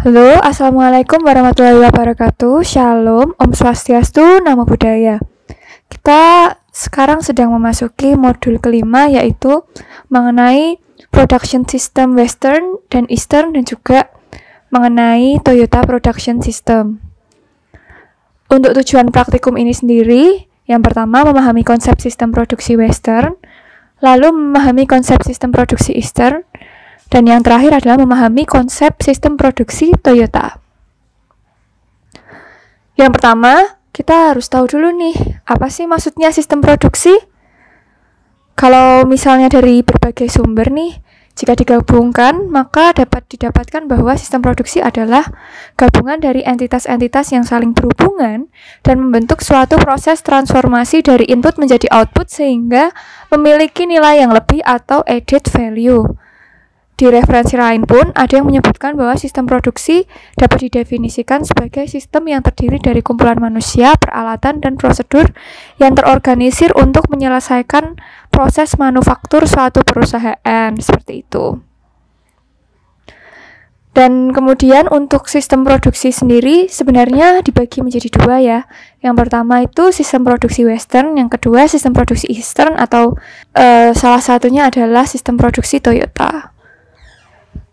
Halo, Assalamualaikum warahmatullahi wabarakatuh. Shalom, Om Swastiastu, Namo Buddhaya. Kita sekarang sedang memasuki modul kelima, yaitu mengenai Production System Western dan Eastern, dan juga mengenai Toyota Production System. Untuk tujuan praktikum ini sendiri, yang pertama memahami konsep sistem produksi Western, lalu memahami konsep sistem produksi Eastern, dan yang terakhir adalah memahami konsep sistem produksi Toyota. Yang pertama, kita harus tahu dulu nih, apa sih maksudnya sistem produksi? Kalau misalnya dari berbagai sumber nih, jika digabungkan, maka dapat didapatkan bahwa sistem produksi adalah gabungan dari entitas-entitas yang saling berhubungan dan membentuk suatu proses transformasi dari input menjadi output sehingga memiliki nilai yang lebih atau added value. Di referensi lain pun ada yang menyebutkan bahwa sistem produksi dapat didefinisikan sebagai sistem yang terdiri dari kumpulan manusia, peralatan, dan prosedur yang terorganisir untuk menyelesaikan proses manufaktur suatu perusahaan, seperti itu. Dan kemudian untuk sistem produksi sendiri sebenarnya dibagi menjadi dua ya. Yang pertama itu sistem produksi Western, yang kedua sistem produksi Eastern atau salah satunya adalah sistem produksi Toyota.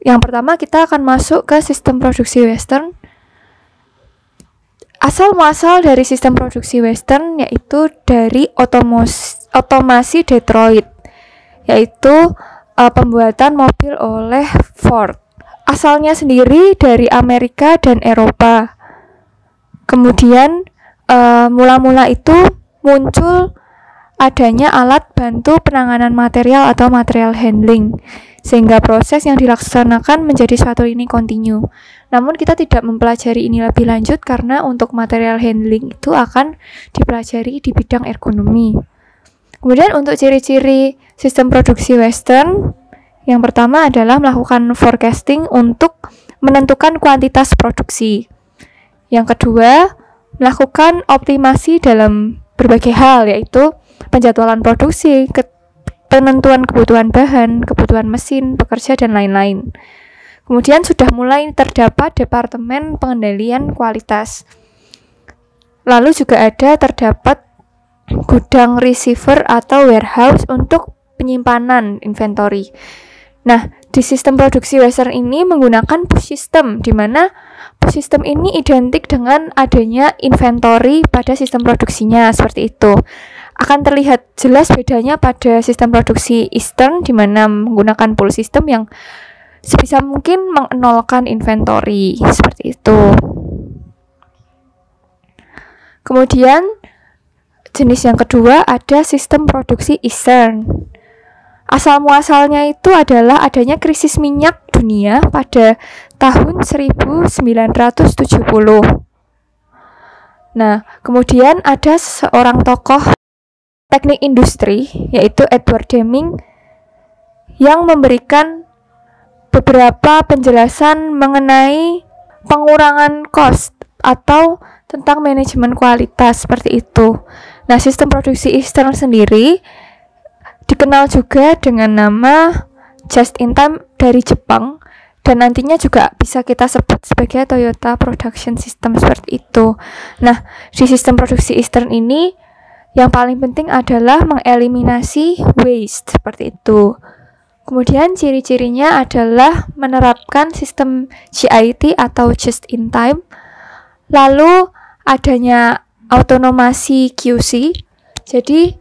Yang pertama kita akan masuk ke sistem produksi Western. Asal muasal dari sistem produksi Western yaitu dari otomasi Detroit, yaitu pembuatan mobil oleh Ford. Asalnya sendiri dari Amerika dan Eropa. Kemudian mula-mula itu muncul adanya alat bantu penanganan material atau material handling, sehingga proses yang dilaksanakan menjadi suatu lini kontinu. Namun kita tidak mempelajari ini lebih lanjut karena untuk material handling itu akan dipelajari di bidang ergonomi. Kemudian untuk ciri-ciri sistem produksi Western, yang pertama adalah melakukan forecasting untuk menentukan kuantitas produksi. Yang kedua, melakukan optimasi dalam berbagai hal, yaitu penjadwalan produksi, penentuan kebutuhan bahan, kebutuhan mesin, pekerja, dan lain-lain. Kemudian sudah mulai terdapat departemen pengendalian kualitas. Lalu juga terdapat gudang receiver atau warehouse untuk penyimpanan inventory. Nah, di sistem produksi Western ini menggunakan push system, di mana push system ini identik dengan adanya inventory pada sistem produksinya, seperti itu. Akan terlihat jelas bedanya pada sistem produksi Eastern, di mana menggunakan pull system yang sebisa mungkin menolkan inventory, seperti itu. Kemudian jenis yang kedua ada sistem produksi Eastern. Asal muasalnya itu adalah adanya krisis minyak dunia pada tahun 1970. Nah, kemudian ada seorang tokoh teknik industri, yaitu Edward Deming, yang memberikan beberapa penjelasan mengenai pengurangan cost atau tentang manajemen kualitas, seperti itu. Nah, sistem produksi Eastern sendiri dikenal juga dengan nama just in time dari Jepang, dan nantinya juga bisa kita sebut sebagai Toyota Production System, seperti itu. Nah, di sistem produksi Eastern ini yang paling penting adalah mengeliminasi waste, seperti itu. Kemudian ciri-cirinya adalah menerapkan sistem JIT atau just in time. Lalu adanya autonomasi QC. Jadi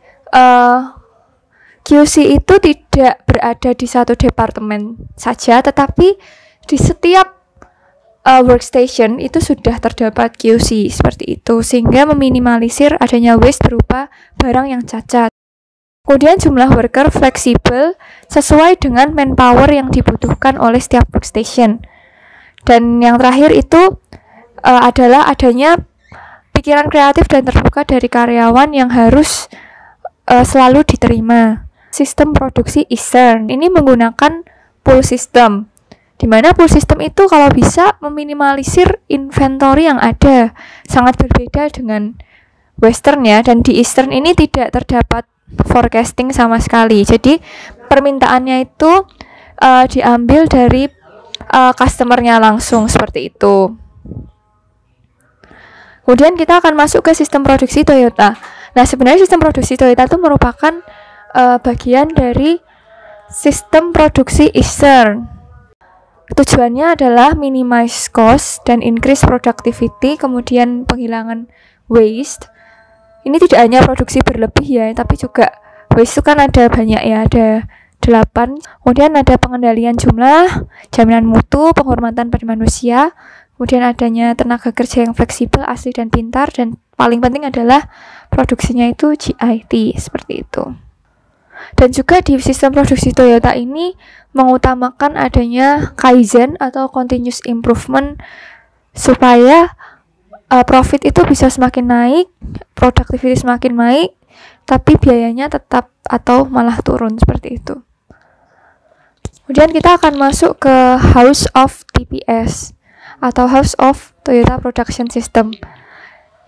QC itu tidak berada di satu departemen saja, tetapi di setiap workstation itu sudah terdapat QC, seperti itu, sehingga meminimalisir adanya waste berupa barang yang cacat. Kemudian jumlah worker fleksibel sesuai dengan manpower yang dibutuhkan oleh setiap workstation. Dan yang terakhir itu adalah adanya pikiran kreatif dan terbuka dari karyawan yang harus selalu diterima. Sistem produksi Eastern ini menggunakan pull system, di mana pull system itu kalau bisa meminimalisir inventory yang ada, sangat berbeda dengan Western ya. Dan di Eastern ini tidak terdapat forecasting sama sekali. Jadi permintaannya itu diambil dari customernya langsung, seperti itu. Kemudian kita akan masuk ke sistem produksi Toyota. Nah, sebenarnya sistem produksi Toyota itu merupakan bagian dari sistem produksi Eastern. Tujuannya adalah minimize cost dan increase productivity, kemudian penghilangan waste. Ini tidak hanya produksi berlebih ya, tapi juga waste itu kan ada banyak ya, ada 8. Kemudian ada pengendalian jumlah, jaminan mutu, penghormatan pada manusia, kemudian adanya tenaga kerja yang fleksibel, asli dan pintar, dan paling penting adalah produksinya itu GIT, seperti itu. Dan juga di sistem produksi Toyota ini mengutamakan adanya Kaizen atau continuous improvement supaya profit itu bisa semakin naik, productivity semakin naik, tapi biayanya tetap atau malah turun, seperti itu. Kemudian kita akan masuk ke House of TPS atau House of Toyota Production System.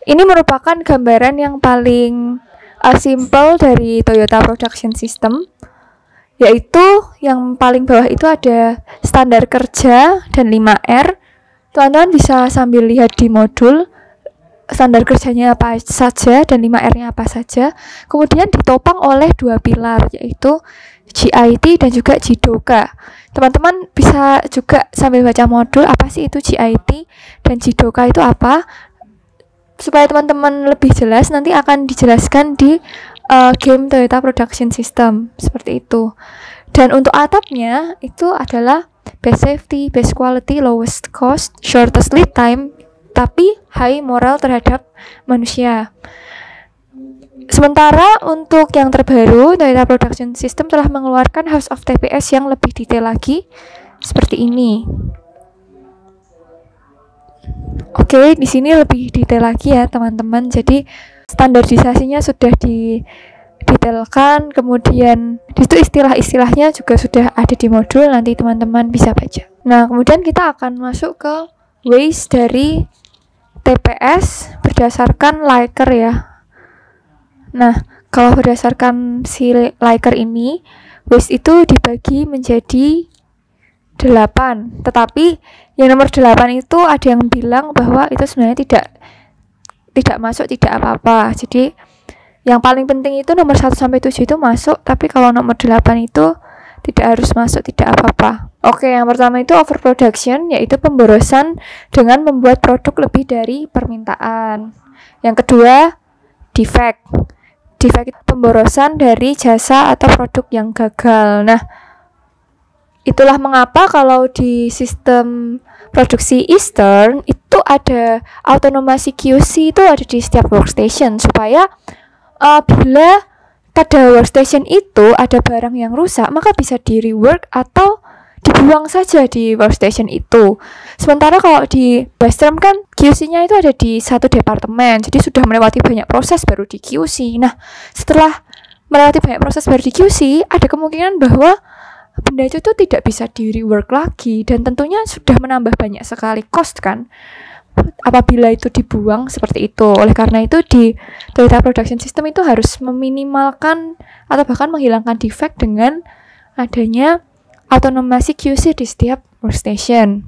Ini merupakan gambaran yang paling simple dari Toyota Production System, yaitu yang paling bawah itu ada standar kerja dan 5R. Teman-teman bisa sambil lihat di modul standar kerjanya apa saja dan 5R-nya apa saja. Kemudian ditopang oleh 2 pilar, yaitu GIT dan juga JIDOKA. Teman-teman bisa juga sambil baca modul apa sih itu GIT dan JIDOKA itu apa. Supaya teman-teman lebih jelas, nanti akan dijelaskan di game Toyota Production System, seperti itu. Dan untuk atapnya itu adalah best safety, best quality, lowest cost, shortest lead time, tapi high moral terhadap manusia. Sementara untuk yang terbaru, Toyota Production System telah mengeluarkan House of TPS yang lebih detail lagi, seperti ini. Oke, di sini lebih detail lagi ya teman-teman. Jadi standarisasinya sudah didetailkan, kemudian itu istilah-istilahnya juga sudah ada di modul, nanti teman-teman bisa baca. Nah, kemudian kita akan masuk ke waste dari TPS berdasarkan Likert ya. Nah, kalau berdasarkan si Likert ini, waste itu dibagi menjadi 8, tetapi yang nomor 8 itu ada yang bilang bahwa itu sebenarnya tidak masuk, tidak apa-apa. Jadi yang paling penting itu nomor 1 sampai 7 itu masuk, tapi kalau nomor 8 itu tidak harus masuk, tidak apa-apa. Oke, yang pertama itu overproduction, yaitu pemborosan dengan membuat produk lebih dari permintaan. Yang kedua, defect. Defect itu pemborosan dari jasa atau produk yang gagal. Nah, itulah mengapa kalau di sistem produksi Eastern itu ada autonomasi QC itu ada di setiap workstation, supaya bila pada workstation itu ada barang yang rusak, maka bisa di rework atau dibuang saja di workstation itu. Sementara kalau di Western kan QC-nya itu ada di satu departemen, jadi sudah melewati banyak proses baru di QC. Nah, setelah melewati banyak proses baru di QC, ada kemungkinan bahwa benda itu tidak bisa di rework lagi, dan tentunya sudah menambah banyak sekali cost kan apabila itu dibuang seperti itu. Oleh karena itu di Toyota Production System itu harus meminimalkan atau bahkan menghilangkan defect dengan adanya autonomasi QC di setiap workstation.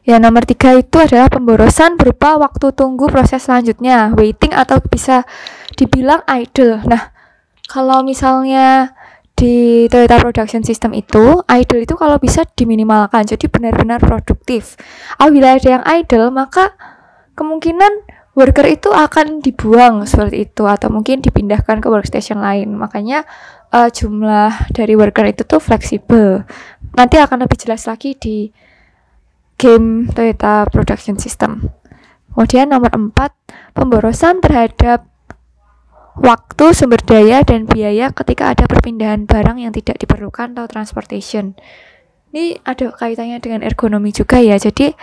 Ya, nomor 3 itu adalah pemborosan berupa waktu tunggu proses selanjutnya, waiting atau bisa dibilang idle. Nah, kalau misalnya di Toyota Production System itu, idle itu kalau bisa diminimalkan, jadi benar-benar produktif. Apabila ada yang idle, maka kemungkinan worker itu akan dibuang seperti itu, atau mungkin dipindahkan ke workstation lain. Makanya jumlah dari worker itu tuh fleksibel. Nanti akan lebih jelas lagi di game Toyota Production System. Kemudian nomor 4, pemborosan terhadap waktu, sumber daya, dan biaya ketika ada perpindahan barang yang tidak diperlukan atau transportation. Ini ada kaitannya dengan ergonomi juga ya. Jadi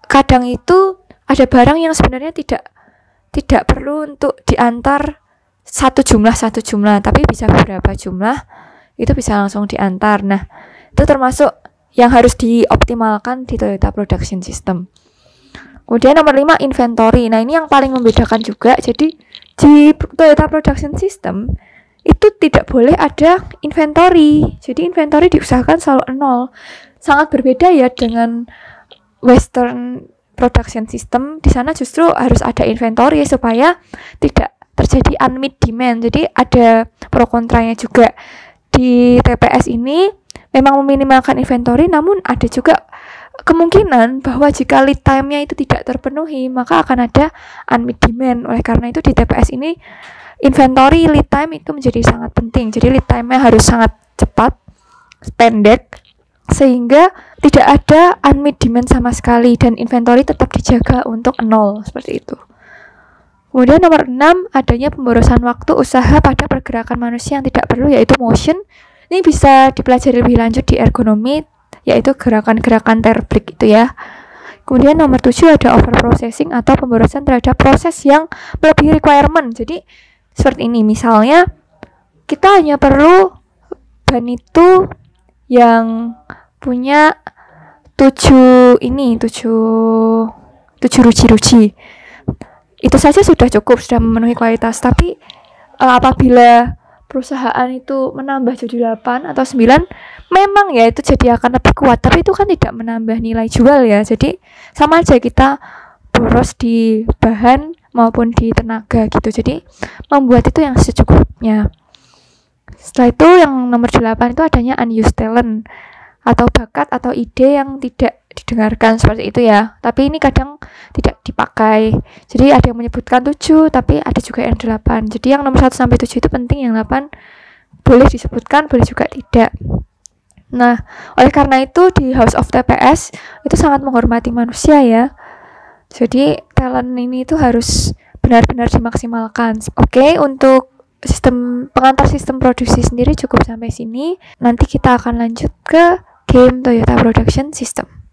kadang itu ada barang yang sebenarnya tidak perlu untuk diantar satu jumlah, tapi bisa beberapa jumlah, itu bisa langsung diantar. Nah, itu termasuk yang harus dioptimalkan di Toyota Production System. Kemudian nomor 5, inventory. Nah, ini yang paling membedakan juga. Jadi di Toyota Production System itu tidak boleh ada inventory. Jadi inventory diusahakan selalu 0. sangat berbeda ya dengan Western production system. Di sana justru harus ada inventory supaya tidak terjadi unmet demand. Jadi ada pro kontranya juga. Di TPS ini memang meminimalkan inventory, namun ada juga kemungkinan bahwa jika lead time-nya itu tidak terpenuhi, maka akan ada unmet demand. Oleh karena itu di TPS ini inventory lead time itu menjadi sangat penting. Jadi lead time-nya harus sangat cepat, pendek, sehingga tidak ada unmet demand sama sekali dan inventory tetap dijaga untuk 0 seperti itu. Kemudian nomor 6, adanya pemborosan waktu usaha pada pergerakan manusia yang tidak perlu, yaitu motion. Ini bisa dipelajari lebih lanjut di ergonomi, yaitu gerakan-gerakan terbrik itu ya. Kemudian nomor 7 ada overprocessing atau pemborosan terhadap proses yang melebihi requirement. Jadi seperti ini, misalnya kita hanya perlu ban itu yang punya 7 ruji-ruji. Itu saja sudah cukup, sudah memenuhi kualitas. Tapi apabila perusahaan itu menambah jadi 8 atau 9, memang ya itu jadi akan lebih kuat, tapi itu kan tidak menambah nilai jual ya. Jadi sama aja kita boros di bahan maupun di tenaga gitu. Jadi membuat itu yang secukupnya. Setelah itu yang nomor 8 itu adanya unused talent atau bakat atau ide yang tidak didengarkan, seperti itu ya. Tapi ini kadang tidak dipakai. Jadi ada yang menyebutkan 7, tapi ada juga yang 8. Jadi yang nomor 1 sampai 7 itu penting, yang 8 boleh disebutkan, boleh juga tidak. Nah, oleh karena itu di House of TPS itu sangat menghormati manusia ya. Jadi talent ini itu harus benar-benar dimaksimalkan. Oke, untuk pengantar sistem produksi sendiri cukup sampai sini. Nanti kita akan lanjut ke game Toyota Production System.